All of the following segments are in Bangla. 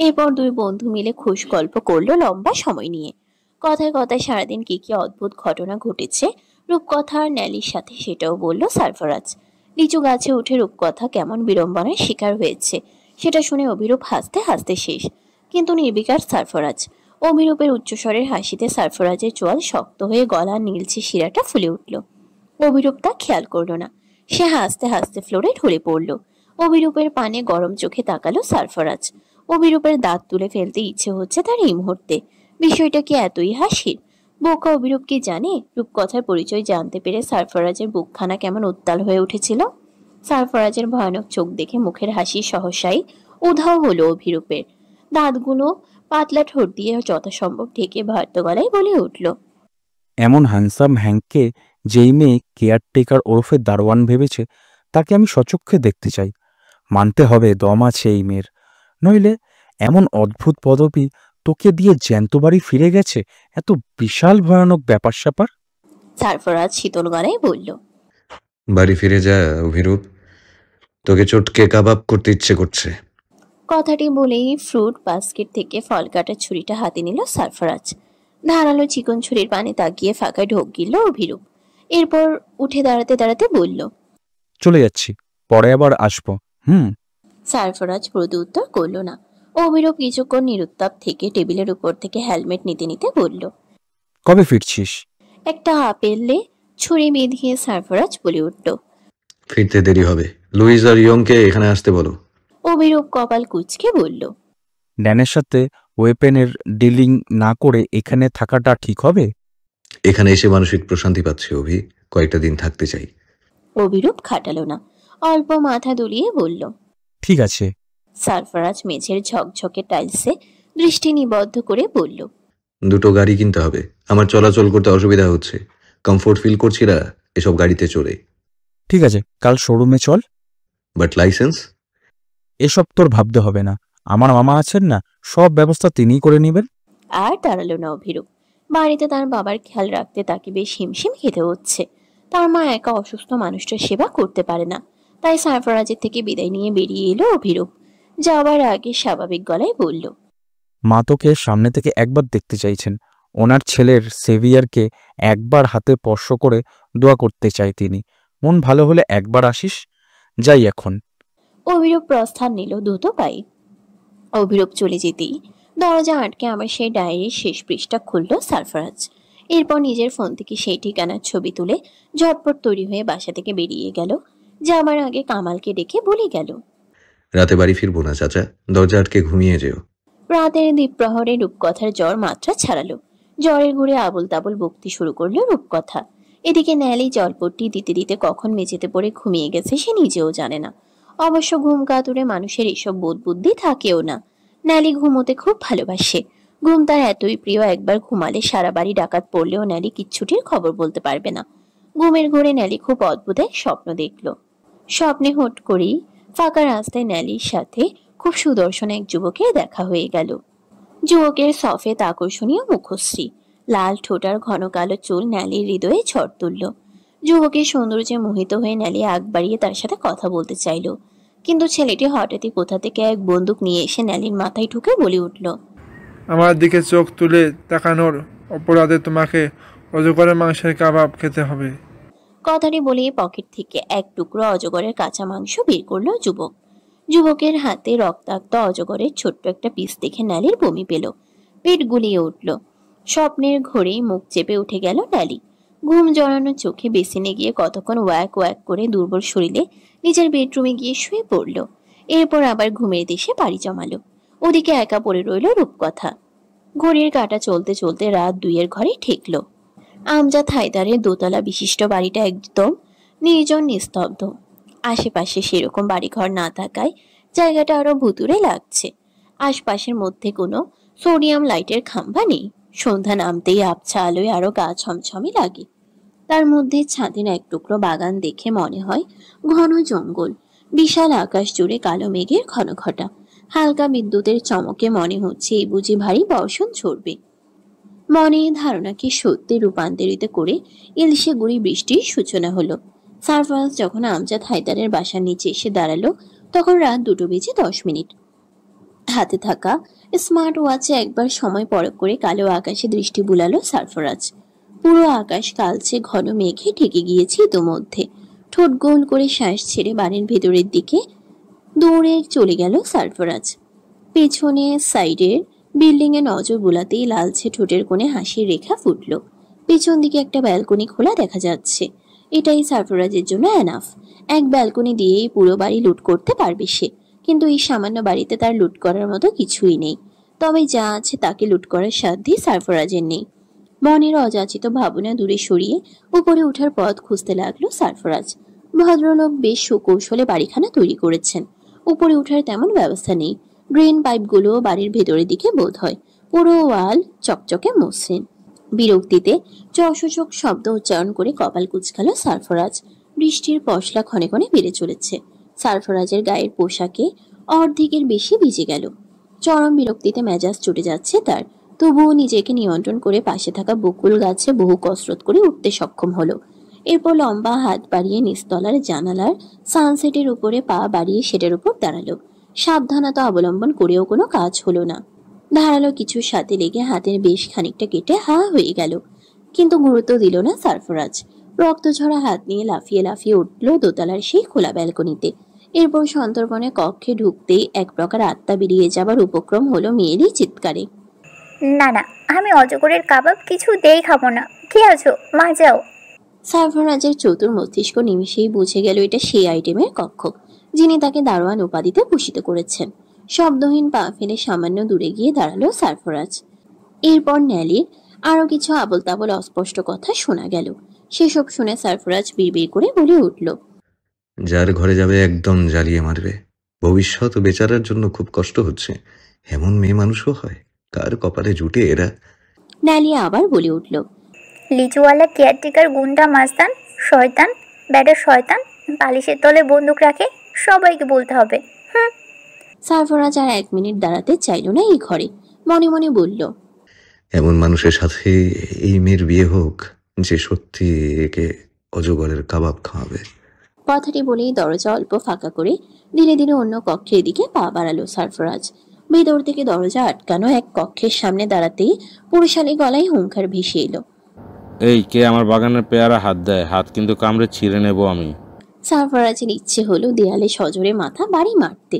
এরপর দুই বন্ধু মিলে খুশ গল্প করলো লম্বা সময় নিয়ে। কথায় কথায় সারাদিন কি কি অদ্ভুত ঘটনা ঘটেছে রূপকথা আর ন্যালির সাথে সেটাও বলল সারফরাজ। লিচু গাছে উঠে রূপকথা কেমন বিড়ম্বনার শিকার হয়েছে সেটা শুনে অভিরূপ হাসতে হাসতে শেষ, কিন্তু নির্বিকার সারফরাজ। অভিরূপের উচ্চস্বরের হাসিতে সারফরাজের চোয়াল শক্ত হয়ে গলা নীলচে শিরাটা ফুলে উঠল। অভিরূপ তা খেয়াল করলো না। সে হাসতে হাসতে ফ্লোরে ঢলে পড়ল। অভিরূপের পানে গরম চোখে তাকালো সারফরাজ। অভিরূপের দাঁত তুলে ফেলতে ইচ্ছে হচ্ছে তার এই মুহূর্তে। বিষয়টা কি এতই হাসির? বোকা অভিরূপ কি জানে রূপকথার পরিচয় জানতে পেরে সারফরাজের বুকখানা কেমন উত্তাল হয়ে উঠেছিল। সারফরাজের ভয়ানক চোখ দেখে মুখের হাসি সহসাই উধাও হলো অভিরূপের। দাঁতগুলো পাতলা ঠোঁট দিয়ে যথাসম্ভব ঢেকে ভয়ার্ত গলায় বলে উঠল, এমন হ্যান্ডসাম হ্যাংককে যেই মেয়ে কেয়ারটেকার ওরফে দারোয়ান ভেবেছে তাকে আমি সচক্ষে দেখতে চাই। মানতে হবে দম আছে এই মেয়ের, নইলে এমন অদ্ভুত পদবি তোকে দিয়ে জ্যান্ত বাড়ি ফিরে গেছে, এত বিশাল ভয়ানক ব্যাপার স্যাপার। সারফরাজ শীতল গলায় বলল, বাড়ি ফিরে যা অভিরূপ, তোকে চটকে কাবাব করতে ইচ্ছে করছে। কথাটি বলেই ফ্রুট বাস্কেট থেকে ফল কাটার ছুরিটা হাতে নিল সারফরাজ। ধারালো চিকন ছুরির পানে তাকিয়ে ফাঁকায় ঢোক গিলল অভিরূপ। এরপর উঠে দাঁড়াতে দাঁড়াতে বলল, চলে যাচ্ছি, পরে আবার আসবো। সারফরাজ প্রত্যুত্তর করল না। অভিরূপ কিছুক্ষণ নিরুত্তাপ থেকে টেবিলের উপর থেকে হেলমেট নিতে নিতে বলল, কবে ফিরছিস? একটা আপেলে ছুরি বেঁধিয়ে সারফরাজ বলে উঠল, ফিরতে দেরি হবে, লুইস আর ইয়ংকে এখানে আসতে বলো। অভিরূপ কপাল কুঁচকে বলল, ড্যানের সাথে ওয়েপেনের ডিলিং না করে এখানে থাকাটা ঠিক হবে? এখানে এসে মানসিক প্রশান্তি পাচ্ছি অভি, কয়েকটা দিন থাকতে চাই। অভিরূপ খাটালো না, অল্প মাথা দুলিয়ে বলল, ঠিক আছে। সারফরাজ মেঝের ঝকঝকে টাইলসে দৃষ্টি নিবদ্ধ করে বলল, দুটো গাড়ি কিনতে হবে, আমার চলাচল করতে অসুবিধা হচ্ছে, কমফোর্ট ফিল করছি না এসব গাড়িতে চড়ে। ঠিক আছে, কাল শোরুমে চল। But licence? এসব তোর ভাবতে হবে না, আমার মামা আছেন না, সব ব্যবস্থা তিনিই করে নেবেন। আর দাঁড়ালো না অভিরূপ। বাড়িতে তার বাবার খেয়াল রাখতে তাকে বেশ হিমশিম খেতে হচ্ছে। তার মা একা অসুস্থ মানুষটার সেবা করতে পারে না। তাই সারফরাজের থেকে বিদায় নিয়ে বেরিয়ে এলো অভিরূপ। যাওয়ার আগে স্বাভাবিক গলায় বলল, মা তোকে সামনে থেকে একবার দেখতে চাইছেন, ওনার ছেলের সেভিয়ারকে একবার হাতে স্পর্শ করে দোয়া করতে চাই তিনি। মন ভালো হলে একবার আসিস। যাই এখন। অভিরূপ প্রস্থান নিল দ্রুত পায়ে। অভিরূপ চলে যেতেই দরজা আটকে আবার সেই ডায়েরির শেষ পৃষ্ঠা খুলল সারফরাজ। এরপর নিজের ফোন থেকে সেই ঠিকানার ছবি তুলে ঝটপট তৈরি হয়ে বাসা থেকে বেরিয়ে গেল। যাবার আগে কামালকে ডেকে বলে গেল, রাতে বাড়ি ফিরবো না চাচা, দরজা আটকে ঘুমিয়ে যেও। রাতের দ্বীপ্রহরে রূপকথার জ্বর মাত্রা ছাড়ালো। জ্বরের ঘুরে আবল তাবল বকতে শুরু করলো রূপকথা। এদিকে ন্যালি জলপট্টি দিতে দিতে কখন মেঝেতে পড়ে ঘুমিয়ে গেছে সে নিজেও জানে না। অবশ্য ঘুম কাতুরে মানুষের এসব বোধ বুদ্ধি থাকেও না। ন্যালি ঘুমোতে খুব ভালোবাসে। ঘুম তার এতই প্রিয়, একবার ঘুমালে সারা বাড়ি ডাকাত পড়লেও ন্যালি কিচ্ছুটির খবর বলতে পারবে না। ঘুমের ঘোরে ন্যালি খুব অদ্ভুত এক স্বপ্ন দেখল। স্বপ্নে হুট করেই ফাঁকা রাস্তায় ন্যালির সাথে খুব সুদর্শন এক যুবকের দেখা হয়ে গেল। যুবকের সফেদ আকর্ষণীয় মুখশ্রী, লাল ঠোঁটার ঘন কালো চুল ন্যালির হৃদয়ে ঝড় তুলল। যুবকের সৌন্দর্যে মোহিত হয়ে ন্যালি আগ বাড়িয়ে তার সাথে কথা বলতে চাইল, কিন্তু ছেলেটি হঠাৎই কোথা থেকে এক বন্দুক নিয়ে এসে ন্যালির মাথায় ঢুকে বলে উঠল, আমার দিকে চোখ তুলে তাকানোর অপরাধে তোমাকে অজগরের মাংসের কাবাব খেতে হবে। কথাটি বলেই পকেট থেকে এক টুকরো অজগরের কাঁচা মাংস বের করলো যুবক। যুবকের হাতে রক্তাক্ত অজগরের ছোট্ট একটা পিস দেখে ন্যালির বমি পেল, পেট গুলিয়ে উঠল। স্বপ্নের ঘোরেই মুখ চেপে উঠে গেল ন্যালি। ঘুম জড়ানো চোখে বেসিনে গিয়ে কতক্ষণ ওয়াক ওয়াক করে দুর্বল শরীরে নিজের বেডরুমে গিয়ে শুয়ে পড়ল। এরপর আবার ঘুমের দেশে পাড়ি জমালো। ওদিকে একা পড়ে রইল রূপকথা। ঘড়ির কাঁটা চলতে চলতে রাত 2-এর ঘরে ঠেকল। আমজাদ হায়দারের দোতলা বিশিষ্ট বাড়িটা একদম নির্জন নিস্তব্ধ। আশেপাশে সেরকম বাড়িঘর না থাকায় জায়গাটা আরো ভুতুড়ে লাগছে। আশপাশের মধ্যে কোনো সোডিয়াম লাইটের খাম্বা নেই। সন্ধ্যা নামতেই আবছা আলোয় আরো গা ছমছমে লাগে। তার মধ্যে ছাদের এক টুকরো বাগান দেখে মনে হয় ঘন জঙ্গল। বিশাল আকাশ জুড়ে কালো মেঘের ঘনঘটা। হালকা বিদ্যুতের চমকে মনে হচ্ছে এই বুঝি ভারী বর্ষণ ঝরবে। মনে ধারণাকে সত্যি রূপান্তরিত করে ইলশে গুড়ি বৃষ্টির সূচনা হলো। সারফরাজ যখন আমজাদ হায়দারের বাসার নিচে এসে দাঁড়ালো তখন রাত 2:10। হাতে থাকা স্মার্ট ওয়াচে একবার সময় পরখ করে কালো আকাশে দৃষ্টি বুলালো সারফরাজ। পুরো আকাশ কালচে ঘন মেঘে ঢেকে গিয়েছে ইতোমধ্যে। ঠোঁট গোল করে শ্বাস ছেড়ে বাড়ির ভেতরের দিকে দৌড়ে চলে গেল সারফরাজ। পেছনে সাইডের বিল্ডিং এ নজর বুলাতেই লালচে ঠোঁটের কোণে হাসির রেখা ফুটল। পেছন দিকে একটা ব্যালকনি খোলা দেখা যাচ্ছে। এটাই সারফরাজের জন্য এনাফ। এক ব্যালকনি দিয়েই পুরো বাড়ি লুট করতে পারবে সে। কিন্তু এই সামান্য বাড়িতে তার লুট করার মতো কিছুই নেই। তবে যা আছে তাকে লুট করার সাধ্যই সারফরাজের নেই। মনের অযাচিত ভাবনা দূরে সরিয়ে উপরে ওঠার পথ খুঁজতে লাগলো সারফরাজ। ভদ্রলোক বেশ সুকৌশলে বাড়িখানা তৈরি করেছেন। উপরে ওঠার তেমন ব্যবস্থা নেই। ড্রেন পাইপগুলো বাড়ির ভেতরের দিকে বোধ হয়। পুরো ওয়াল চকচকে মসৃণ। বিরক্তিতে চকচক শব্দ উচ্চারণ করে কপাল কুঁচকাল সারফরাজ। বৃষ্টির পশলা ক্ষণে ক্ষণে বেড়ে চলেছে। সারফরাজের গায়ের পোশাকে অর্ধেকের বেশি ভিজে গেল। চরম বিরক্তিতে মেজাজ চটে যাচ্ছে তার। তবুও নিজেকে নিয়ন্ত্রণ করে পাশে থাকা বকুল গাছে বহু কসরত করে উঠতে সক্ষম হলো। এরপর লম্বা হাত বাড়িয়ে নিচতলার জানালার সানসেটের উপরে পা বাড়িয়ে সেটার উপর দাঁড়ালো। সাবধানতা অবলম্বন করেও কোনো কাজ হলো না। ধারালো কিছুর সাথে লেগে হাতের বেশ খানিকটা কেটে হা হয়ে গেল। কিন্তু গুরুত্ব দিল না সারফরাজ। রক্তঝরা হাত নিয়ে লাফিয়ে লাফিয়ে উঠল দোতলার সেই খোলা ব্যালকনিতে। এরপর সন্তর্পণে কক্ষে ঢুকতেই এক প্রকার আত্মা বেরিয়ে যাবার উপক্রম হলো মেয়েরই চিৎকারে। না না, আমি অজগরের কাবাব কিছুতেই খাবো না। কে আছো? মা যাও। সারফরাজের চতুর মস্তিষ্ক নিমিষেই বুঝে গেল এটা সেই আইটেমের কক্ষ, যিনি তাকে দারোয়ান উপাধিতে ভূষিত করেছেন। শব্দহীন পা ফেলে সামান্য দূরে গিয়ে দাঁড়ালো সারফরাজ। এরপর ন্যালির আরো কিছু আবল তাবল অস্পষ্ট কথা শোনা গেল। সেসব শুনে সারফরাজ বিড়বিড় করে বলে উঠল, যার ঘরে যাবে একদম জ্বালিয়ে মারবে। ভবিষ্যৎ বেচারার জন্য খুব কষ্ট হচ্ছে। এমন মেয়ে মানুষও হয়? কার কপালে জুটে এরা? ন্যালি আবার বলে উঠল, লিচুওয়ালা কেয়ারটেকার গুন্ডা মাস্তান শয়তান, ব্যাডার শয়তান, বালিশের তলে বন্দুক রাখে, সবাইকে বলতে হবে। সারফরাজ আর 1 মিনিট দাঁড়াতে চাইল না এই ঘরে। মনে মনে বলল, এমন মানুষের সাথে এই মেয়ের বিয়ে হোক যে সত্যি একে অজগরের কাবাব খাওয়াবে। কথাটি বলেই দরজা অল্প ফাঁকা করে ধীরে ধীরে অন্য কক্ষের দিকে পা বাড়ালো সারফরাজ। ভেতর থেকে দরজা আটকানো এক কক্ষের সামনে দাঁড়াতেই পুরুষালী গলায় হুঙ্কার ভেসে এলো, এই কে আমার বাগানের পেয়ারা হাত দেয়? হাত কিন্তু কামড়ে ছিঁড়ে নেব আমি। সারফরাজের ইচ্ছে হলো দেয়ালে সজোরে মাথা বাড়ি মারতে।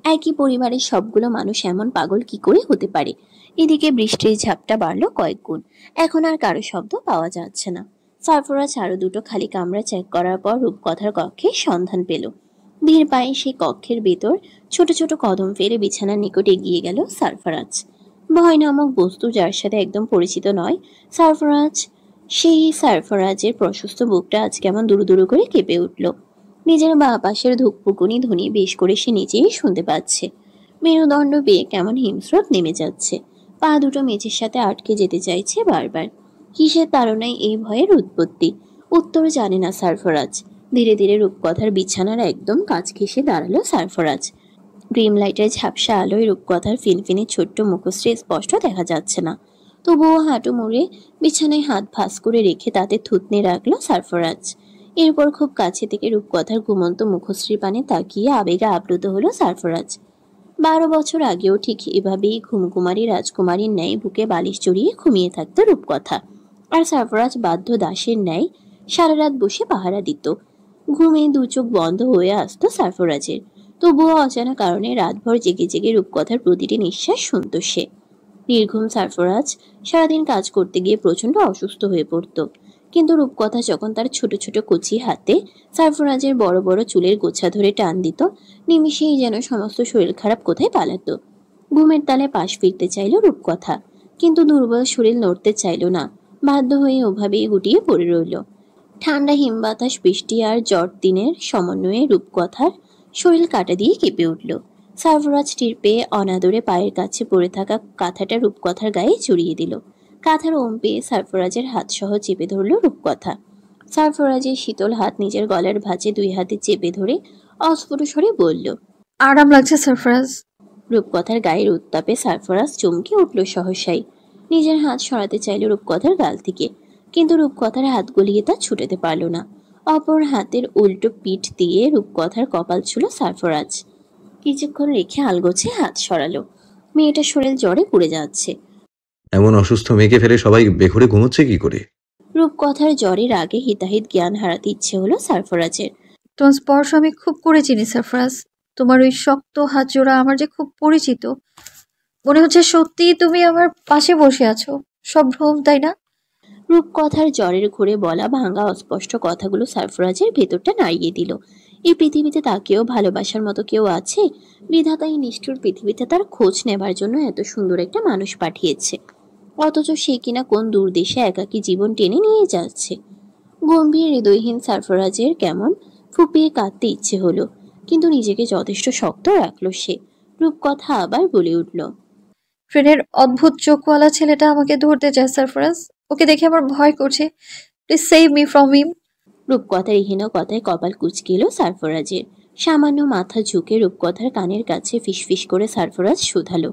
একই পরিবারের সবগুলো মানুষ এমন পাগল কি করে হতে পারে? এদিকে বৃষ্টির ঝাপটা বাড়লো কয়েক গুণ। এখন আর কারো শব্দ পাওয়া যাচ্ছে না। সারফরাজ আরো দুটো খালি কামরা চেক করার পর রূপকথার কক্ষের সন্ধান পেল। ধীর পায়ে সেই কক্ষের ভেতর ছোট ছোট কদম ফেলে বিছানার নিকট এগিয়ে গেল সারফরাজ। ভয় নামক বস্তু যার সাথে একদম পরিচিত নয় সেই সারফরাজের প্রশস্ত বুকটা আজ কেমন দুরু দুরু করে কেঁপে উঠল। নিজের বাঁ পাশের ধুকপুকুনি ধ্বনি বেশ করে সে নিজেই শুনতে পাচ্ছে। মেরুদণ্ড বেয়ে কেমন হিমস্রোত নেমে যাচ্ছে। পা দুটো মেঝের সাথে আটকে যেতে চাইছে বারবার। কিসের তাড়নায় এই ভয়ের উৎপত্তি? উত্তর জানে না সারফরাজ। ধীরে ধীরে রূপকথার বিছানার একদম কাছ ঘেঁষে দাঁড়ালো সারফরাজ। ড্রিম লাইটের ঝাপসা আলোয় রূপকথার ফিনফিনে ছোট্ট মুখশ্রী স্পষ্ট দেখা যাচ্ছে না। তবুও হাঁটু মুড়ে বিছানায় হাত ভাঁজ করে রেখে তাতে থুতনি রাখলো সারফরাজ। এরপর খুব কাছে থেকে রূপকথার ঘুমন্ত মুখশ্রীর পানে তাকিয়ে আবেগে আপ্লুত হলো সারফরাজ। 12 বছর আগেও ঠিক এভাবেই ঘুমকুমারী রাজকুমারীর ন্যায় বুকে বালিশ জড়িয়ে ঘুমিয়ে থাকতো রূপকথা। আর সারফরাজ বাধ্য দাসের ন্যায় সারা রাত বসে পাহারা দিত। ঘুমে 2 চোখ বন্ধ হয়ে আসতো সারফরাজের। তবুও অজানা কারণে রাতভর জেগে জেগে রূপকথার প্রতিটি নিঃশ্বাস শুনত সে। নির্ঘুম সারফরাজ সারাদিন কাজ করতে গিয়ে প্রচন্ড অসুস্থ হয়ে পড়তো। কিন্তু রূপকথা যখন তার ছোট ছোট কচি হাতে সারফরাজের বড় বড় চুলের গোছা ধরে টান দিত, নিমিষেই যেন সমস্ত শরীর খারাপ কোথায় পালাতো। ঘুমের তালে পাশ ফিরতে চাইল রূপকথা, কিন্তু দুর্বল শরীর নড়তে চাইল না। বাধ্য হয়ে ওভাবেই গুটিয়ে পড়ে রইল। ঠান্ডা হিমবাতাস, বৃষ্টি আর জ্বর দিনের সমন্বয়ে রূপকথার শরীর কাটা দিয়ে কেঁপে উঠল। সারফরাজ টের পেয়ে অনাদরে পায়ের কাছে পড়ে থাকা কাঁথাটা রূপকথার গায়ে জড়িয়ে দিল। কাঁথার ওম পেয়ে সারফরাজের হাত সহ চেপে ধরল রূপকথা। সারফরাজের শীতল হাত নিজের গলার ভাঁজে 2 হাতে চেপে ধরে অস্ফুট স্বরে বলল, আরাম লাগছে সারফরাজ? রূপকথার গায়ের উত্তাপে সারফরাজ চমকে উঠল সহসাই। নিজের হাত সরাতে চাইল রূপকথার গাল থেকে, কিন্তু রূপকথার হাত গলিয়ে তা ছুটাতে পারল না। অপর হাতের উল্টো পিঠ দিয়ে রূপকথার কপাল ছুঁল সারফরাজ। কিছুক্ষণ রেখে আলগোছে হাত সরালো। মেয়েটার শরীর জ্বরে পুড়ে যাচ্ছে। এমন অসুস্থ মেয়েকে ফেলে সবাই বেঘরে ঘুমোচ্ছে কি করে? রূপকথার জ্বরের আগে হিতাহিত জ্ঞান হারাতে ইচ্ছে হলো সারফরাজের। তোমার স্পর্শ আমি খুব করে চিনি সারফরাজ। তোমার ওই শক্ত হাত জোড়া আমার যে খুব পরিচিত। মনে হচ্ছে সত্যিই তুমি আমার পাশে বসে আছো। সব ভ্রম, তাই না? রূপকথার জ্বরের ঘুরে বলা ভাঙা অস্পষ্ট কথাগুলো সারফরাজের ভেতরটা নাড়িয়ে দিল। এই পৃথিবীতে তাকেও ভালোবাসার মতো কেউ আছে? বিধাতা এই নিষ্ঠুর পৃথিবীতে তার খোঁজ নেবার জন্য এত সুন্দর একটা মানুষ পাঠিয়েছে, অথচ সে কিনা কোন দূর দেশে একাকী জীবন টেনে নিয়ে যাচ্ছে। গম্ভীর হৃদয়হীন সারফরাজের কেমন ফুপিয়ে কাঁদতে ইচ্ছে হলো, কিন্তু নিজেকে যথেষ্ট শক্ত রাখলো সে। রূপকথা আবার বলে উঠল, ট্রেনের অদ্ভুত চোখওয়ালা ছেলেটা আমাকে ধরতে চায় সারফরাজ। ওকে দেখে আমার ভয় করছে। Please save me from him. রূপকথার হীন কথায় কপাল কুঁচকে এলো সারফরাজের। সামান্য মাথা ঝুঁকে রূপকথার কানের কাছে ফিসফিস করে সারফরাজ শুধালো,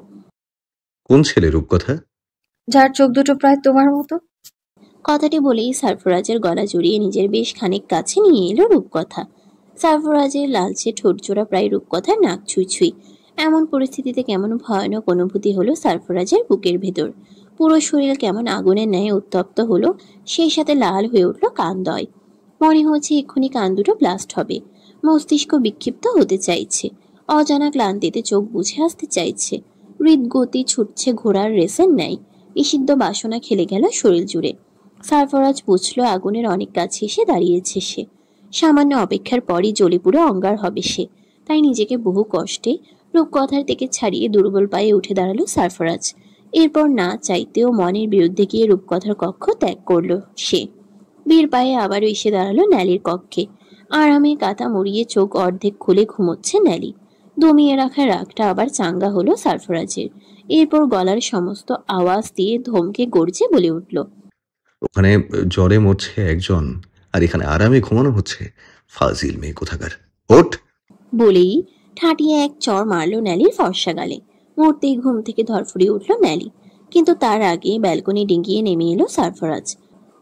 কোন ছেলে রূপকথা? যার চোখ দুটো প্রায় তোমার মতো। কথাটি বলেই সারফরাজের গলা জড়িয়ে নিজের বেশ খানিক কাছে নিয়ে এলো রূপকথা। সারফরাজের লালচে ঠোঁটজোড়া প্রায় রূপকথার নাক ছুঁই ছুঁই। এমন পরিস্থিতিতে কেমন ভয়ানক অনুভূতি হলো সারফরাজের বুকের ভেতর। পুরো শরীর কেমন আগুনের ন্যায় উত্তপ্ত হলো, সেই সাথে লাল হয়ে উঠল কানদয়। মনে হচ্ছে এক্ষুনি কান দুটো ব্লাস্ট হবে। মস্তিষ্ক বিক্ষিপ্ত হতে চাইছে, অজানা ক্লান্তিতে চোখ বুঝে আসতে চাইছে। হৃদগতি ছুটছে ঘোড়ার রেসের ন্যায়। নিষিদ্ধ বাসনা খেলে গেল শরীর জুড়ে। সারফরাজ বুঝলো আগুনের অনেক কাছে এসে দাঁড়িয়েছে সে। সামান্য অপেক্ষার পরই জ্বলে পুরো অঙ্গার হবে সে। তাই নিজেকে বহু কষ্টে রূপকথার থেকে ছাড়িয়ে দুর্বল পায়ে উঠে দাঁড়ালো সারফরাজ। এরপর না চাইতেও মনের বিরুদ্ধে গিয়ে রূপকথার কক্ষ ত্যাগ করলো সে। বীর পায়ে আবারও এসে দাঁড়ালো ন্যালির কক্ষে। আরামে কাঁথা মুড়িয়ে চোখ অর্ধেক খুলে ঘুমোচ্ছে ন্যালি। দমিয়ে রাখা রাগটা আবার চাঙ্গা হলো সারফরাজের। এরপর গলার সমস্ত আওয়াজ দিয়ে ধমকে গর্জে বলে উঠল, ওখানে জ্বরে মরছে একজন, আর এখানে আরামে ঘুমানো হচ্ছে। ফাজিল মেয়ে কোথাকার, ওঠ! বলেই ঠাটিয়ে এক চড় মারলো ন্যালির ফর্সা গালে। মুহূর্তেই ঘুম থেকে ধরফড়িয়ে উঠল ন্যালি। কিন্তু তার আগে ব্যালকনি ডিঙ্গিয়ে নেমে এলো সারফরাজ।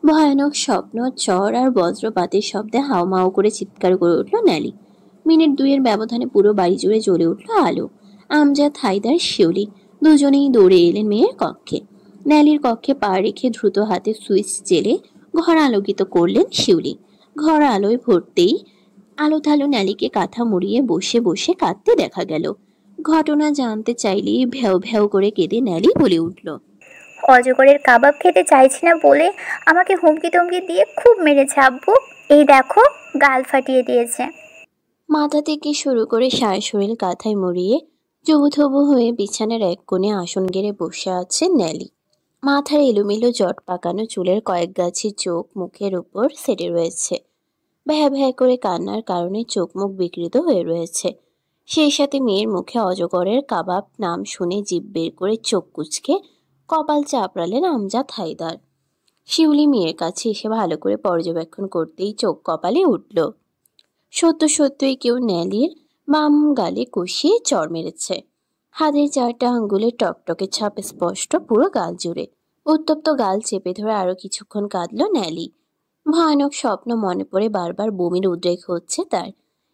ভয়ানক স্বপ্ন, চড় আর বজ্রপাতের শব্দে হাউমাউ করে চিৎকার করে উঠল ন্যালি। মিনিট দুইয়ের ব্যবধানে পুরো বাড়ি জুড়ে জ্বলে উঠল আলো। আমজাদ, হায়দার, শিউলি দুজনেই দৌড়ে এলেন মেয়ের কক্ষে। ন্যালির কক্ষে পা রেখে দ্রুত হাতে সুইচ জেলে ঘর আলোকিত করলেন শিউলি। ঘর আলোয় ভরতেই আলো থালো ন্যালিকে কাঁথা মুড়িয়ে বসে বসে কাঁদতে দেখা গেল। ঘটনা জানতে চাইলেই ভ্যাও ভ্যাও করে কেঁদে ন্যালি বলে উঠল, অজগরের কাবাব খেতে চাইছি না বলে আমাকে হুমকি টমকি দিয়ে খুব মেরেছে আব্বু। এই দেখো, গাল ফাটিয়ে দিয়েছে। মাথা থেকে শুরু করে সারা শরীর কাঁথায় মুড়িয়ে জবুথবু হয়ে বিছানার এক কোণে আসন গেড়ে বসে আছে ন্যালি। মাথার এলোমেলো জট পাকানো চুলের কয়েক গাছি চোখ মুখের উপর সেটে রয়েছে। ভ্যা ভ্যা করে কান্নার কারণে চোখ মুখ বিকৃত হয়ে রয়েছে। সেই সাথে মেয়ের মুখে অজগরের কাবাব নাম শুনে জিভ বের করে চোখ কুঁচকে কপাল চাপড়ালেন আমজাদ, হায়দার। শিউলি মেয়ের কাছে এসে ভালো করে পর্যবেক্ষণ করতেই চোখ কপালে উঠল। সত্য সত্যই কেউ ন্যালির বাম গালে কষিয়ে চড় মেরেছে। হাতের চারটা আঙ্গুলের টকটকে ছাপ স্পষ্ট পুরো গাল জুড়ে। উত্তপ্ত গাল চেপে ধরে আরো কিছুক্ষণ কাঁদল ন্যালি। ভয়ানক স্বপ্ন মনে পড়ে বারবার বমির উদ্রেক হচ্ছে তার।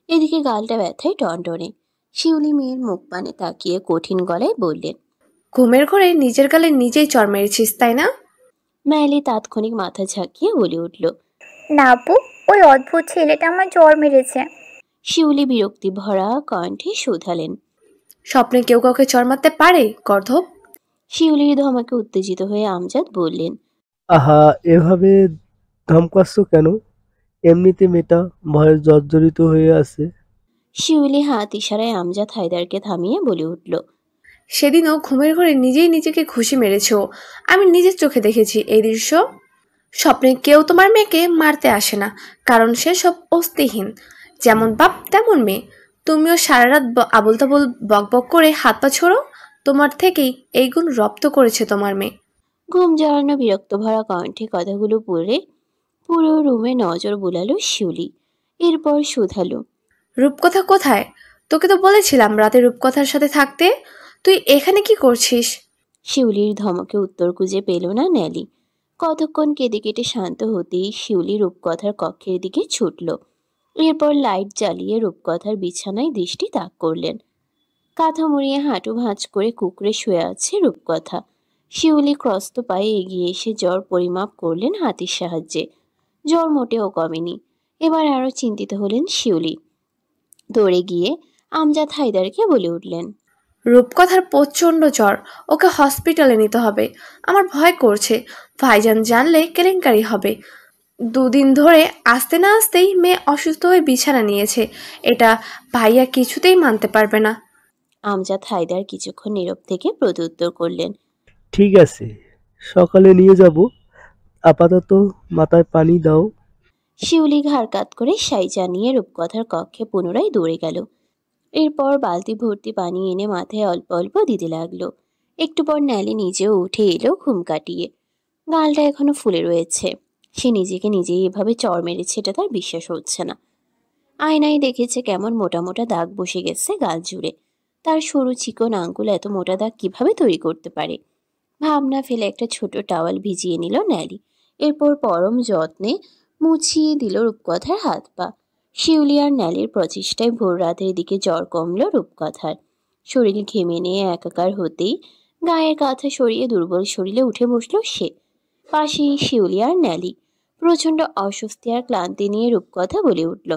এদিকে গালটা ব্যথায় টনটনে। শিউলি মেয়ের মুখ পানে তাকিয়ে কঠিন গলায় বললেন, ঘুমের ঘরে নিজের গালে নিজেই চড় মেরেছিস, তাই না? ন্যালি তাৎক্ষণিক মাথা ঝাঁকিয়ে বলে উঠল, না আব্বু, ওই অদ্ভুত ছেলেটা আমার জ্বর মেরেছে। শিউলি বিরক্তি ভরা কণ্ঠে শুধালেন, স্বপ্নে কেউ কাউকে চড় মারতে পারে গর্ধব? শিউলির ধমকে উত্তেজিত হয়ে আমজাদ বললেন, আহা, এভাবে ধমকাচ্ছ কেন? এমনিতে মেয়েটা ভয়ে জর্জরিত হয়ে আছে। শিউলি হাত ইশারায় আমজাদ, হায়দারকে থামিয়ে বলে উঠল, সেদিনও ঘুমের ঘরে নিজেই নিজেকে ঘুষি মেরেছ। আমি নিজের চোখে দেখেছি এই দৃশ্য। স্বপ্নে কেউ তোমার মেয়েকে মারতে আসে না, কারণ সে সব অস্তিহীন। যেমন বাপ তেমন মেয়ে। তুমিও সারা রাত আবল তাবল বক বক করে হাত পা ছোড়ো। তোমার থেকেই এই গুণ রপ্ত করেছে তোমার মেয়ে। ঘুম জড়ানো বিরক্ত ভরা কণ্ঠে কথাগুলো পড়ে পুরো রুমে নজর বুলালো শিউলি। এরপর শুধালো, রূপকথা কোথায়? তোকে তো বলেছিলাম রাতে রূপকথার সাথে থাকতে। তুই এখানে কি করছিস? শিউলির ধমকে উত্তর খুঁজে পেল না ন্যালি। কতক্ষণ কেঁদে কেটে শান্ত হতেই শিউলি রূপকথার কক্ষের দিকে ছুটল। এরপর লাইট জ্বালিয়ে রূপকথার বিছানায় দৃষ্টি তাক করলেন। কাঁথা মুড়িয়ে হাঁটু ভাঁজ করে কুঁকড়ে শুয়ে আছে রূপকথা। শিউলি ক্রস্ত পায়ে এগিয়ে এসে জ্বর পরিমাপ করলেন হাতের সাহায্যে। জ্বর মোটেও কমেনি। এবার আরো চিন্তিত হলেন শিউলি। দৌড়ে গিয়ে আমজাদ হায়দারকে বলে উঠলেন, রূপকথার প্রচণ্ড জ্বর, ওকে হসপিটালে নিতে হবে। আমার ভয় করছে, ভাইজান জানলে কেলেঙ্কারি হবে। 2 দিন ধরে আসতে না আসতেই মেয়ে অসুস্থ হয়ে বিছানা নিয়েছে, এটা ভাইয়া কিছুতেই মানতে পারবে না। আমজাদ হায়দার কিছুক্ষণ নীরব থেকে প্রত্যুত্তর করলেন, ঠিক আছে, সকালে নিয়ে যাব, আপাতত মাথায় পানি দাও। শিউলি ঘাড় কাত করে সাই জানিয়ে রূপকথার কক্ষে পুনরায় দৌড়ে গেল। এরপর বালতি ভর্তি পানি এনে মাথায় অল্প অল্প দিতে লাগলো। একটু পর ন্যালি নিজেও উঠে এলো ঘুম কাটিয়ে। গালটা এখনো ফুলে রয়েছে। সে নিজেকে নিজেই এভাবে চড় মেরেছে, এটা তার বিশ্বাস হচ্ছে না। আয়নায় দেখেছে কেমন মোটা মোটা দাগ বসে গেছে গাল জুড়ে। তার সরু চিকন আঙ্গুল এত মোটা দাগ কিভাবে তৈরি করতে পারে? ভাবনা ফেলে একটা ছোট টাওয়াল ভিজিয়ে নিল ন্যালি। এরপর পরম যত্নে মুছিয়ে দিল রূপকথার হাত পা। শিউলি আর ন্যালির প্রচেষ্টায় ভোর রাতের দিকে জ্বর কমল রূপকথার। শরীর ঘেমে নিয়ে একাকার হতেই গায়ের কাঁথা সরিয়ে দুর্বল শরীরে উঠে বসল সে। পাশেই শিউলি আর ন্যালি। প্রচণ্ড অস্বস্তি আর ক্লান্তি নিয়ে রূপকথা বলে উঠল,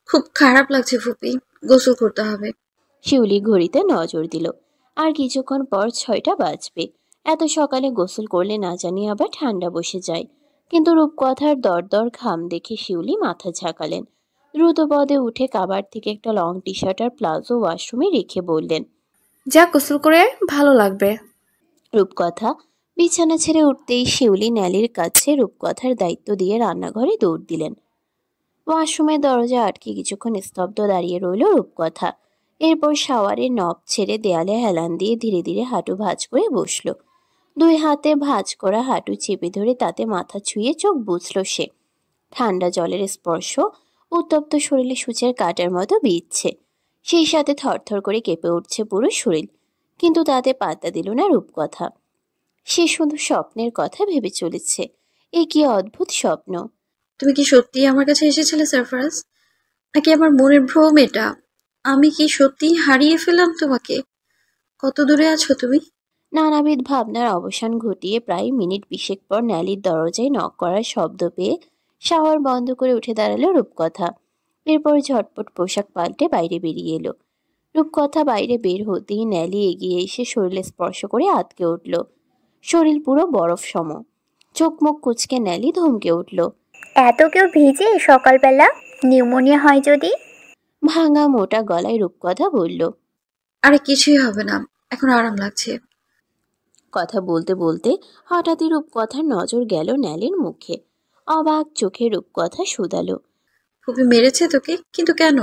খুব খারাপ লাগছে ফুপি, গোসল করতে হবে। শিউলি ঘড়িতে নজর দিল। আর কিছুক্ষণ পর 6টা বাজবে। এত সকালে গোসল করলে না জানি আবার ঠান্ডা বসে যায়। কিন্তু রূপকথার দরদর ঘাম দেখে শিউলি মাথা ঝাঁকালেন। দ্রুত পদে উঠে কাবার থেকে একটা লং টি শার্ট আর প্লাজো ওয়াশরুমে রেখে বললেন, যা গোসল করে ভালো লাগবে। রূপকথা বিছানা ছেড়ে উঠতেই শিউলি ন্যালির কাছে রূপকথার দায়িত্ব দিয়ে রান্নাঘরে দৌড় দিলেন। ওয়াশরুমের দরজা আটকে কিছুক্ষণ স্তব্ধ দাঁড়িয়ে রইল রূপকথা। এরপর শাওয়ারের নব ছেড়ে দেয়ালে হেলান দিয়ে ধীরে ধীরে হাঁটু ভাঁজ করে বসল। 2 হাতে ভাঁজ করা হাঁটু চেপে ধরে তাতে মাথা ছুঁয়ে চোখ বুঝল সে। ঠান্ডা জলের স্পর্শ উত্তপ্ত শরীরে সূচের কাটার মতো বিচ্ছে। সেই সাথে থরথর করে কেঁপে উঠছে পুরো শরীর। কিন্তু তাতে পাত্তা দিল না রূপকথা। সে শুধু স্বপ্নের কথা ভেবে চলেছে। এ কি অদ্ভুত স্বপ্ন! তুমি কি সত্যি আমার কাছে এসেছিলে সারফরাজ, নাকি আমার মনের ভ্রম এটা? আমি কি সত্যি হারিয়ে ফেললাম তোমাকে? কত দূরে আছো তুমি? নানাবিধ ভাবনার অবসান ঘটিয়ে প্রায় মিনিট 20 পর ন্যালির দরজায় নক করার শব্দ পেয়ে শাওয়ার বন্ধ করে উঠে দাঁড়ালো রূপকথা। এরপর ঝটপট পোশাক পাল্টে বাইরে বেরিয়ে এলো। রূপকথা বাইরে বের হতেই ন্যালি এগিয়ে এসে শরীরে স্পর্শ করে আটকে উঠল। শরীর পুরো বরফ সম। চোখ মুখ কুচকে ন্যালি ধমকে উঠল, এত কেউ ভিজে সকালবেলা? নিউমোনিয়া হয় যদি? ভাঙা মোটা গলায় রূপকথা বলল। আরে কিছুই হবে না, এখন আরাম লাগছে। কথা বলতে বলতে হঠাৎই রূপকথার নজর গেল ন্যালির মুখে। অবাক চোখে রূপকথা শুধালো, ফুপি মেরেছে তোকে? কিন্তু কেন?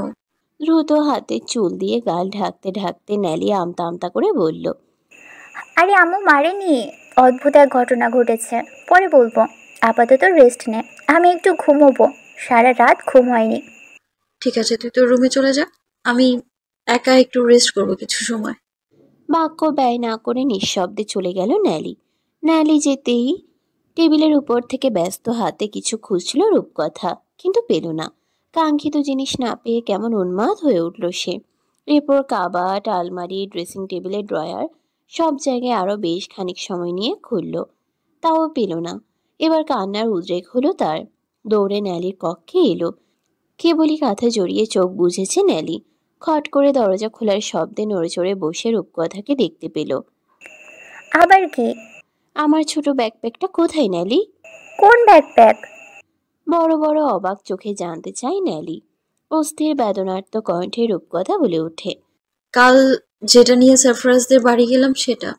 দ্রুত হাতে চুল দিয়ে গাল ঢাকতে ঢাকতে ন্যালি আমতা আমতা করে বলল, আরে আম্মু মারেনি, অদ্ভুত এক ঘটনা ঘটেছে, পরে বলবো। আপাতত রেস্ট নে, আমি একটু ঘুমোবো, সারা রাত ঘুম হয়নি। ঠিক আছে, তুই তোর রুমে চলে যা, আমি একা একটু রেস্ট করবো কিছু সময়। বাক্য ব্যয় না করে নিঃশব্দে চলে গেল ন্যালি। ন্যালি যেতেই টেবিলের উপর থেকে ব্যস্ত হাতে কিছু খুঁজল রূপকথা, কিন্তু পেল না। কাঙ্ক্ষিত জিনিস না পেয়ে কেমন উন্মাদ হয়ে উঠল সে। এরপর কাবাট, আলমারি, ড্রেসিং টেবিলের ড্রয়ার সব জায়গায় আরো বেশ খানিক সময় নিয়ে খুলল। তাও পেল না। এবার কান্নার উদ্রেক হলো তার। দৌড়ে ন্যালির কক্ষে এলো। কেবলই কাঁথা জড়িয়ে চোখ বুঝেছে ন্যালি। খট করে দরজা খোলার শব্দে নড়েচড়ে বসে রূপকথাকে দেখতে পেল। আবার কি? আমার ছোট ব্যাকপ্যাকটা কোথায় ন্যালি? কোন ব্যাকপ্যাক? বড় বড় অবাক চোখে জানতে চাই ন্যালি। অস্থির বেদনার্ত কণ্ঠে রূপকথা বলে ওঠে, কাল যেটা নিয়ে সারফরাজদের বাড়ি গেলাম সেটা।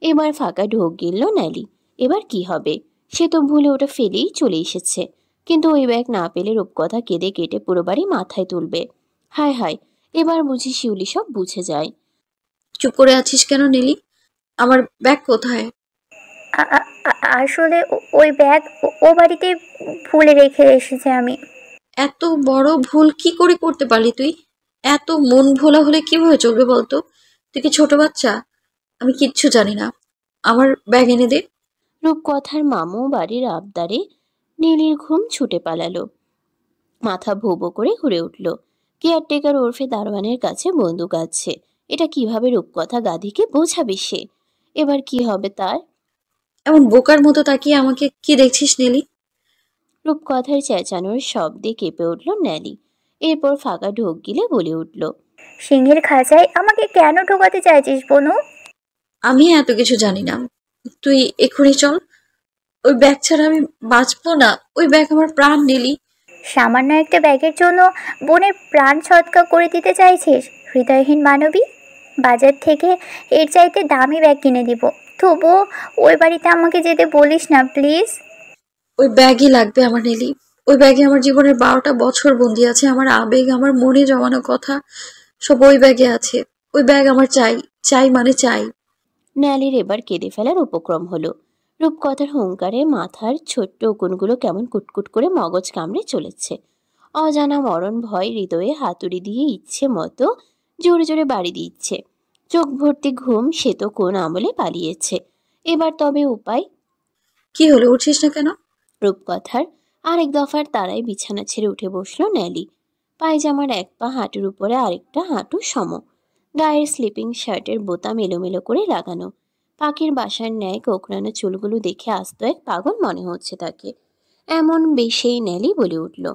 এবার ফাঁকা ঢোক গিলল ন্যালি। এবার কি হবে? সে তো ভুলে ওটা ফেলেই চলে এসেছে। কিন্তু ওই ব্যাগ না পেলে রূপকথা কেঁদে কেটে পুরো বাড়ি মাথায় তুলবে। হায় হায়, এবার বুঝি শিউলি সব বুঝে যায়। চুপ করে আছিস কেন নেলি? আমার ব্যাগ কোথায়? আসলে ওই ব্যাগ ও বাড়িতে ভুলে রেখে এসেছি আমি। এত বড় ভুল কি করে করতে পারলি তুই? এত মন ভোলা হলে কিভাবে চলবে বলতো? তুই কি ছোট বাচ্চা? আমি কিচ্ছু জানি না, আমার ব্যাগ এনে দে। রূপকথার মামু বাড়ির আবদারে নীলির ঘুম ছুটে পালালো। মাথা ভোবো করে ঘুরে উঠল। কেয়ারটেকার ওরফে দারোয়ানের কাছে বন্দুক আছে। এটা কিভাবে রূপকথা গাধীকে বোঝাবে সে? এবার কি হবে তার? এমন বোকার মতো তাকিয়ে আমাকে কি দেখছিস নেলি? রূপকথার চেঁচানোর শব্দে কেঁপে উঠল ন্যালি। এরপর ফাঁকা ঢোক গিলে বলে উঠল, সিংহের খাঁচায় আমাকে কেন ঢোকাতে চাইছিস বনু? আমি এত কিছু জানি না, তুই এক্ষুনি চল। ওই ব্যাগ ছাড়া আমি বাঁচবো না। ওই ব্যাগ আমার প্রাণ নেলি। সামান্য একটা ব্যাগের জন্য বোনের প্রাণ সৎকা করে দিতে চাইছিস? হৃদয়হীন মানবী, বাজার থেকে এর চাইতে দামি ব্যাগ কিনে দিব, তবুও ওই বাড়িতে আমাকে যেতে বলিস না প্লিজ। ওই ব্যাগই লাগবে আমার নেলি। ওই ব্যাগে আমার জীবনের 12টা বছর বন্দি আছে। আমার আবেগ, আমার মনে জমানো কথা সব ওই ব্যাগে আছে। ওই ব্যাগ আমার চাই, চাই মানে চাই। ন্যালির এবার কেঁদে ফেলার উপক্রম হলো। রূপকথার হুঙ্কারে মাথার ছোট্ট উকুনগুলো কেমন কুটকুট করে মগজ কামড়ে চলেছে। অজানা মরণ ভয় হৃদয়ে হাতুড়ি দিয়ে ইচ্ছে মতো জোরে জোরে বাড়ি দিচ্ছে। চোখ ভর্তি ঘুম, সে তো কোন আমলে পালিয়েছে। এবার তবে উপায়? কি হলো, উঠছিস না কেন? রূপকথার আরেক দফার তারায় বিছানা ছেড়ে উঠে বসলো ন্যালি। পায়জামার এক পা হাঁটুর উপরে আরেকটা হাঁটু সম। গায়ের স্লিপিং শার্টের বোতাম এলোমেলো করে লাগানো। পাখির বাসার ন্যায় কোঁকড়ানো চুলগুলো দেখে আস্ত এক পাগল মনে হচ্ছে তাকে। এমন বেশেই ন্যালি বলে উঠল,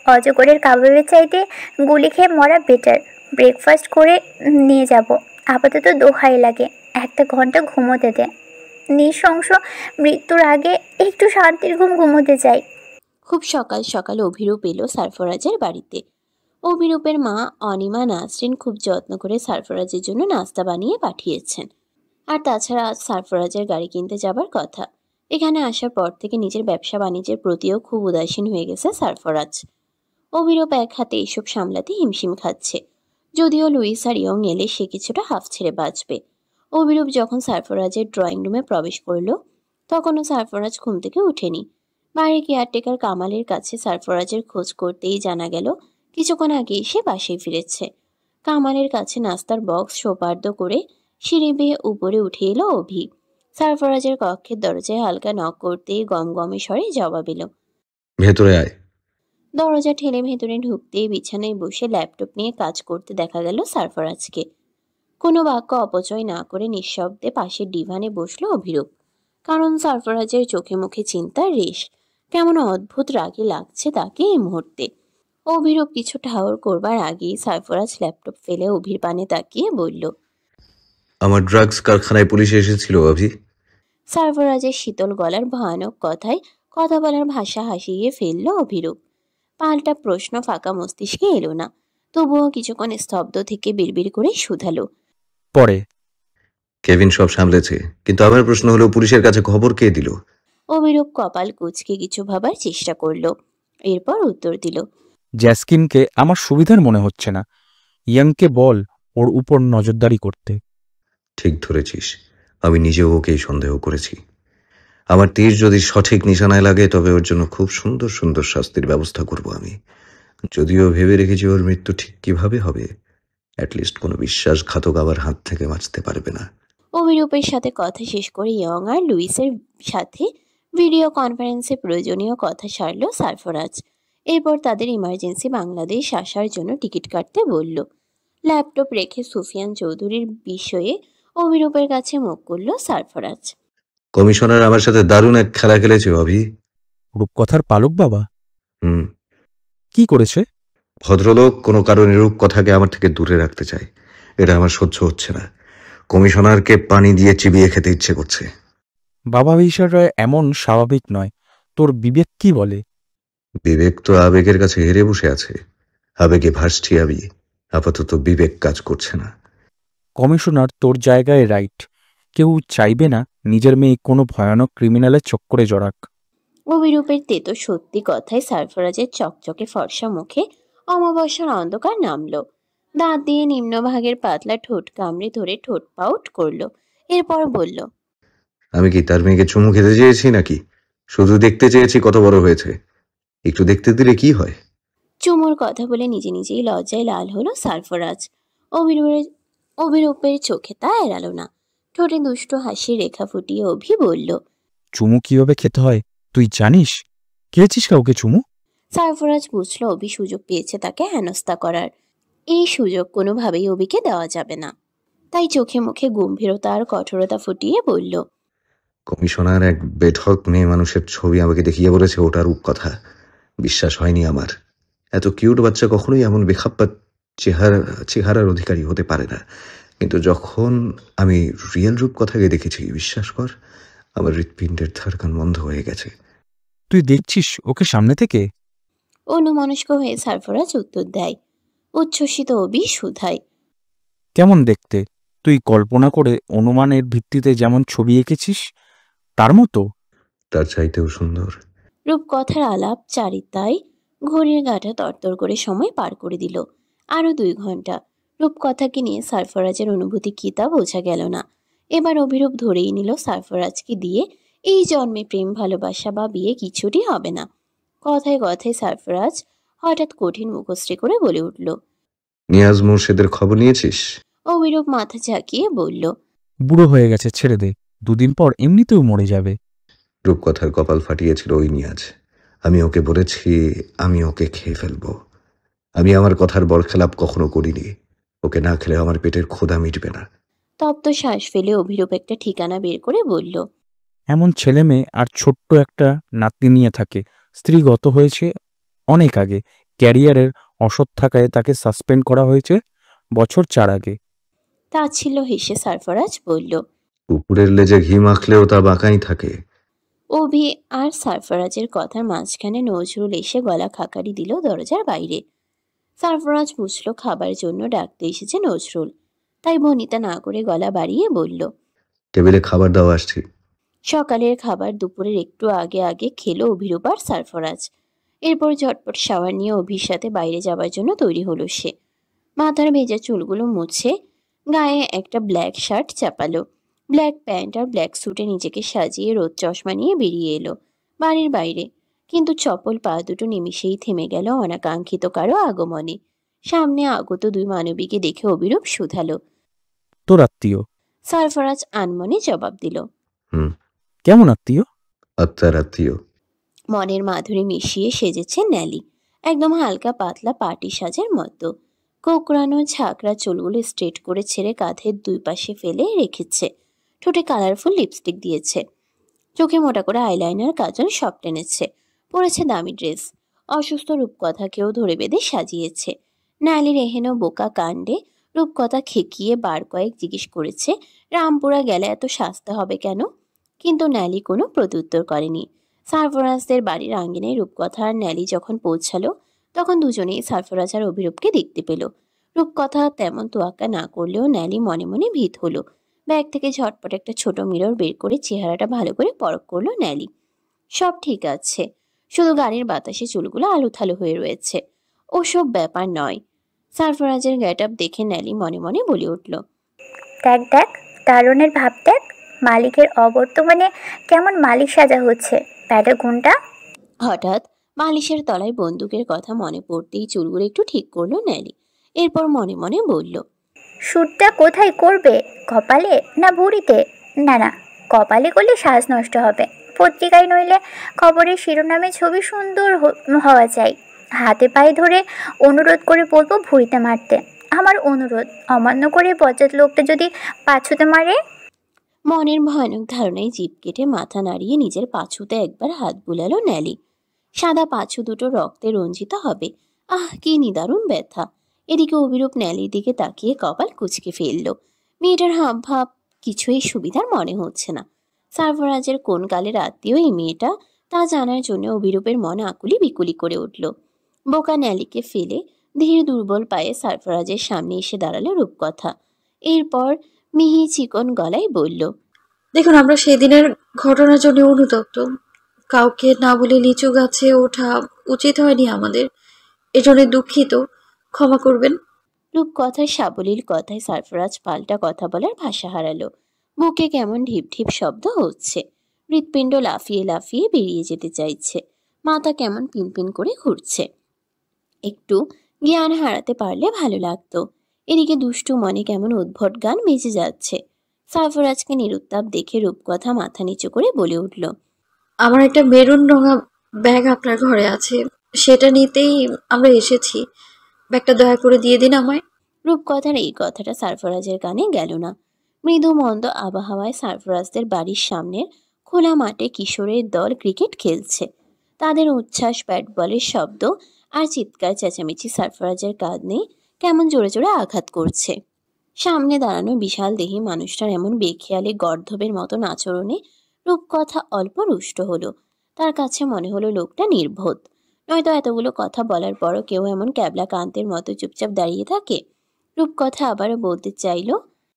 অজগরের কাবাবের চাইতে গুলি খেয়ে মরা বেটার। ব্রেকফাস্ট করে নিয়ে যাব। আপাতত দোহাই লাগে, 1 ঘন্টা ঘুমোতে দে। নৃশংস মৃত্যুর আগে একটু শান্তির ঘুম ঘুমোতে চাই। খুব সকাল সকাল অভিরূপ এলো সারফরাজের বাড়িতে। অভিরূপের মা অনিমা নাসরিন খুব যত্ন করে সারফরাজের জন্য নাস্তা বানিয়ে পাঠিয়েছেন। আর তাছাড়া আজ সারফরাজের গাড়ি কিনতে যাবার কথা। এখানে আসার পর থেকে নিজের ব্যবসা বাণিজ্যের প্রতিও খুব উদাসীন হয়ে গেছে সারফরাজ। অভিরূপ এক হাতে এসব সামলাতে হিমশিম খাচ্ছে। যদিও লুইস আর ইয়ং এলে সে কিছুটা হাফ ছেড়ে বাঁচবে। অভিরূপ যখন সারফরাজের ড্রয়িং রুমে প্রবেশ করল, তখনও সারফরাজ ঘুম থেকে উঠেনি। বাইরে কেয়ারটেকার কামালের কাছে সারফরাজের খোঁজ করতেই জানা গেল কিছুক্ষণ আগে সে বাসায় ফিরেছে। কামালের কাছে নাস্তার বক্স সোপার্দ করে সিঁড়ি বেয়ে উপরে উঠে এলো অভি। সারফরাজের কক্ষের দরজায় হালকা নক করতেই গমগমে স্বরে জবাব এলো, ভেতরে আয়। দরজা ঠেলে ভেতরে ঢুকতেই বিছানায় বসে ল্যাপটপ নিয়ে কাজ করতে দেখা গেল সারফরাজকে। কোনো বাক্য অপচয় না করে নিঃশব্দে পাশের ডিভানে বসলো অভিরূপ। কারণ সারফরাজের চোখে মুখে চিন্তার রেশ। কেমন অদ্ভুত রাগে লাগছে তাকে এই মুহূর্তে। অভিরূপ কিছু ঠাহর করবার আগেই সারফরাজ ল্যাপটপ ফেলে অভির পানে তাকিয়ে বলল, আমার ড্রাগস কারখানায় পুলিশ এসেছিল অভি। সারফরাজের শীতল গলার ভয়ানক কথায় কথা বলার ভাষা হাসিয়ে ফেলল অভিরূপ। পাল্টা প্রশ্ন ফাঁকা মস্তিষ্কে এলো না। তবুও কিছুক্ষণ স্তব্ধ থেকে বিড়বিড় করে শুধালো, পরে কেভিন সব সামলেছে, কিন্তু আমার প্রশ্ন হলো পুলিশের কাছে খবর কে দিল? অভিরূপ কপাল কুঁচকে কিছু ভাবার চেষ্টা করলো। এরপর উত্তর দিল, জ্যাসকিনকে আমার সুবিধার মনে হচ্ছে না। ইয়াংকে বল ওর উপর নজরদারি করতে। ঠিক ধরেছিস, আমি নিজেও ওকেই সন্দেহ করেছি। আমার তীর যদি সঠিক নিশানায় লাগে তবে ওর জন্য খুব সুন্দর সুন্দর শাস্তির ব্যবস্থা করব আমি। যদিও ভেবে রেখেছি ওর মৃত্যু ঠিক কিভাবে হবে। অ্যাটলিস্ট কোনো বিশ্বাসঘাতক আবার হাত থেকে বাঁচতে পারবে না। অভিরূপের সাথে কথা শেষ করে ইয়ং আর লুইসের সাথে ভিডিও কনফারেন্সে প্রয়োজনীয় কথা সারল সারফরাজ। এরপর তাদের ইমার্জেন্সি বাংলাদেশ আসার জন্য টিকিট কাটতে বলল। ল্যাপটপ রেখে সুফিয়ান চৌধুরীর বিষয়ে অভিরূপের কাছে মুখ করল সারফরাজ। কমিশনার আমার সাথে দারুণ এক খেলা খেলেছে অভি। রূপকথার পালক বাবা হুম। কি করেছে? ভদ্রলোক কোনো কারণে রূপকথাকে আমার থেকে দূরে রাখতে চায়। এটা আমার সহ্য হচ্ছে না। কমিশনারকে পানি দিয়ে চিবিয়ে খেতে ইচ্ছে করছে। বাবা হিসাবে এমন স্বাভাবিক নয়। তোর বিবেক কি বলে? বিবেক তো আবেগের কাছে হেরে বসে আছে। আবেগে ভাসছি আমি। আপাতত বিবেক কাজ করছে না। কমিশনার তোর জায়গায় রাইট। কেউ চাইবে না নিজের মেয়ে কোনো ভয়ানক ক্রিমিনালের চক্করে জড়াক। অভিরূপের তেতো সত্যি কথায় সারফরাজের চকচকে ফর্সা মুখে অমাবস্যার অন্ধকার নামল। দাঁত দিয়ে নিম্নভাগের পাতলা ঠোঁট কামড়ে ধরে ঠোঁট পাউট করল। এরপর বলল, আমি কি তার মেয়েকে চুমু খেতে চেয়েছি নাকি? শুধু দেখতে চেয়েছি কত বড় হয়েছে। একটু দেখতে দিলে কি হয়? চুমুর কথা বলে নিজে নিজেই লজ্জায় লাল হলো সারফরাজ। অভিরূপের চোখে তা এড়ালো না। ঠোঁটে দুষ্টু হাসির রেখা ফুটিয়ে অভি বলল, চুমু কিভাবে খেতে হয় তুই জানিস? খেয়েছিস কাউকে চুমু? সারফরাজ বুঝলো অভি সুযোগ পেয়েছে তাকে হেনস্থা করার। এই সুযোগ কোনোভাবেই অভিকে দেওয়া যাবে না। তাই চোখে মুখে গম্ভীরতা আর কঠোরতা ফুটিয়ে বলল, কমিশনার এক বেঠক মেয়ে মানুষের ছবি আমাকে দেখিয়ে বলেছে ওটা রূপকথা। বিশ্বাস হয়নি আমার। এত কিউট বাচ্চা কখনোই এমন বেখাপ্পা চেহারার অধিকারী হতে পারে না। কিন্তু যখন আমি রিয়েল রূপকথাকে দেখেছি, বিশ্বাস কর, আমার হৃৎপিণ্ডের ধড়কন বন্ধ হয়ে গেছে। তুই দেখছিস ওকে সামনে থেকে? অন্যমনস্ক হয়ে সারফরাজ উত্তর দেয়। উচ্ছ্বসিত অবি শুধায়, কেমন দেখতে? তুই কল্পনা করে অনুমানের ভিত্তিতে যেমন ছবি এঁকেছিস তার মতো? তার চাইতেও সুন্দর। রূপকথার আলাপ চারিতায় ঘড়ির কাঁটা তরতর করে সময় পার করে দিল। আরো 2 ঘন্টা। রূপকথাকে নিয়ে সারফরাজের অনুভূতি কি তা বোঝা গেল না। এবার অভিরূপ ধরেই নিল সারফরাজকে দিয়ে এই জন্মে প্রেম ভালোবাসা বা বিয়ে কিছুটি হবে না। কথায় কথায় সারফরাজ হঠাৎ কঠিন মুখশ্রী করে বলে উঠল। নিয়াজ মোর্শেদের খবর নিয়েছিস? অভিরূপ মাথা ঝাঁকিয়ে বলল, বুড়ো হয়ে গেছে, ছেড়ে দে, 2 দিন পর এমনিতেও মরে যাবে। রূপকথার কপাল ফাটিয়েছিল ওই নিয়াজ। আমি ওকে বলেছি আমি ওকে খেয়ে ফেলবো। আমি আমার কথার বরখেলাপ কখনো করিনি। ওকে না খেলে আমার পেটের ক্ষুধা মিটবে না। তপ্ত শ্বাস ফেলে অভিরূপ একটা ঠিকানা বের করে বলল, এমন ছেলে মেয়ে আর ছোট্ট একটা নাতনি নিয়ে থাকে। স্ত্রী গত হয়েছে অনেক আগে। ক্যারিয়ারের অসৎ থাকায় তাকে সাসপেন্ড করা হয়েছে বছর 4 আগে। তাচ্ছিল্য হেসে সারফরাজ বলল। কুকুরের লেজে ঘি মাখলেও তা বাঁকাই থাকে। অভি আর সারফরাজের কথার মাঝখানে নজরুল এসে গলা খাকারি দিল দরজার বাইরে। সারফরাজ বুঝল খাবার জন্য ডাকতে এসেছে নজরুল। তাই বনিতা না করে গলা বাড়িয়ে বলল, টেবিলে খাবার দাও, আসছি। সকালের খাবার দুপুরের একটু আগে আগে খেলো অভিরূপ আর সারফরাজ। এরপর ঝটপট শাওয়ার নিয়ে অভির সাথে বাইরে যাবার জন্য তৈরি হলো সে। মাথার ভেজা চুলগুলো মুছে গায়ে একটা ব্ল্যাক শার্ট চাপালো, ব্ল্যাক প্যান্ট আর ব্ল্যাক স্যুটে নিজেকে সাজিয়ে রোদ চশমা নিয়ে বেরিয়ে এলো বাড়ির বাইরে। কিন্তু চপল পা দুটো নিমিষেই থেমে গেল অনাকাঙ্ক্ষিত কারো আগমনে। সামনে আগত 2 মানবীকে দেখে অভিরূপ শুধালো। তোর আত্মীয়? সারফরাজ আনমনে জবাব দিল, হুম। কেমন আত্মীয়? আত্মার আত্মীয়। মনের মাধুরী মিশিয়ে সেজেছে ন্যালি, একদম হালকা পাতলা পাটি সাজের মতো। কোকড়ানো ঝাঁকড়া চুলগুলো স্ট্রেট করে ছেড়ে কাঁধের 2 পাশে ফেলে রেখেছে। ঠোঁটে কালারফুল লিপস্টিক দিয়েছে, চোখে মোটা করে আইলাইনার কাজল সব টেনেছে। পরেছে দামি ড্রেস। অসুস্থ রূপকথাকেও ধরে বেঁধে সাজিয়েছে। ন্যালির এহেন বোকা কাণ্ডে রূপকথা খেকিয়ে বার কয়েক জিজ্ঞেস করেছে রামপুরা গেলে এত সাজতে হবে কেন। কিন্তু ন্যালি কোনো প্রত্যুত্তর করেনি। সারফরাজদের বাড়ির আঙ্গিনায় রূপকথা আর ন্যালি যখন পৌঁছালো তখন দুজনেই সারফরাজ আর অভিরূপকে দেখতে পেল। রূপকথা তেমন তোয়াক্কা না করলেও ন্যালি মনে মনে ভীত হলো। ব্যাগ থেকে ঝটপট একটা ছোট মিরর বের করে চেহারাটা ভালো করে পরখ করলো ন্যালি। সব ঠিক আছে, শুধু গাড়ির বাতাসে চুলগুলো আলুথালু হয়ে রয়েছে। ওসব ব্যাপার নয়। সারফরাজের গেট আপ দেখে ন্যালি মনে মনে বলে উঠল, দেখ দেখ, দারুণের ভাব দেখ। মালিকের অবর্তমানে কেমন মালিক সাজা হচ্ছে প্যাডা গুন্ডা। হঠাৎ বালিশের তলায় বন্দুকের কথা মনে পড়তেই চুলগুলো একটু ঠিক করলো ন্যালি। এরপর মনে মনে বলল, শ্যুটটা কোথায় করবে? কপালে না ভুঁড়িতে? না না, কপালে করলে সাজ নষ্ট হবে। পত্রিকায় নইলে খবরের শিরোনামে ছবি সুন্দর হওয়া চাই। হাতে পায়ে ধরে অনুরোধ করে বলবো ভুঁড়িতে মারতে। আমার অনুরোধ অমান্য করে বজ্জাত লোকটা যদি পাছুতে মারে। মনের ভয়ানক ধারণায় জিভ কেটে মাথা নাড়িয়ে নিজের পাছুতে একবার হাত বুলালো ন্যালি। সাদা পাছু দুটো রক্তে রঞ্জিত হবে। আহ, কি নিদারুণ ব্যথা। এদিকে অভিরূপ ন্যালির দিকে তাকিয়ে কপাল কুঁচকে ফেলল। মেয়েটার হাব ভাব কিছুই সুবিধার মনে হচ্ছে না। সারফরাজের কোন কালের আত্মীয় এই মেয়েটা তা জানার জন্য অভিরূপের মন আকুলি বিকুলি করে উঠল। বোকা ন্যালিকে ফেলে ধীর দুর্বল পায়ে সারফরাজের সামনে এসে দাঁড়ালো রূপকথা। এরপর মিহি চিকন গলায় বলল, দেখুন, আমরা সেদিনের ঘটনার জন্য অনুতপ্ত। কাউকে না বলে লিচু গাছে ওঠা উচিত হয়নি আমাদের, এজন্য দুঃখিত, ক্ষমা করবেন। রূপকথার সাবলীল কথায় সারফরাজ পাল্টা কথা বলার ভাষা হারালো। বুকে কেমন ঢিপ ঢিপ শব্দ হচ্ছে। হৃৎপিণ্ড লাফিয়ে লাফিয়ে বেরিয়ে যেতে চাইছে। মাথা কেমন পিনপিন করে ঘুরছে। একটু জ্ঞান হারাতে পারলে ভালো লাগতো। এদিকে দুষ্টু মনে কেমন উদ্ভট গান বেজে যাচ্ছে। সারফরাজকে নিরুত্তাপ দেখে রূপকথা মাথা নিচু করে বলে উঠল, আমার একটা মেরুন রঙা ব্যাগ আপনার ঘরে আছে, সেটা নিতেই আমরা এসেছি। ব্যাগটা দয়া করে দিয়ে দিন আমায়। রূপকথার এই কথাটা সারফরাজের কানে গেল না। মৃদু মন্দ আবহাওয়ায় সারফরাজদের বাড়ির সামনের খোলা মাঠে কিশোরের দল ক্রিকেট খেলছে। তাদের উচ্ছ্বাস, ব্যাট বলের শব্দ আর চিৎকার চেঁচামেচি সারফরাজের কানে কেমন জোরে জোরে আঘাত করছে। সামনে দাঁড়ানো বিশাল দেহী মানুষটার এমন বেখেয়ালি গর্ধবের মতন আচরণে রূপকথা অল্প রুষ্ট হলো। তার কাছে মনে হলো লোকটা নির্বোধ, নয়তো এতগুলো কথা বলার পরও কেউ এমন ক্যাবলা কান্তের মতো চুপচাপ দাঁড়িয়ে থাকে। রূপকথা আবারও বলতে চাইল,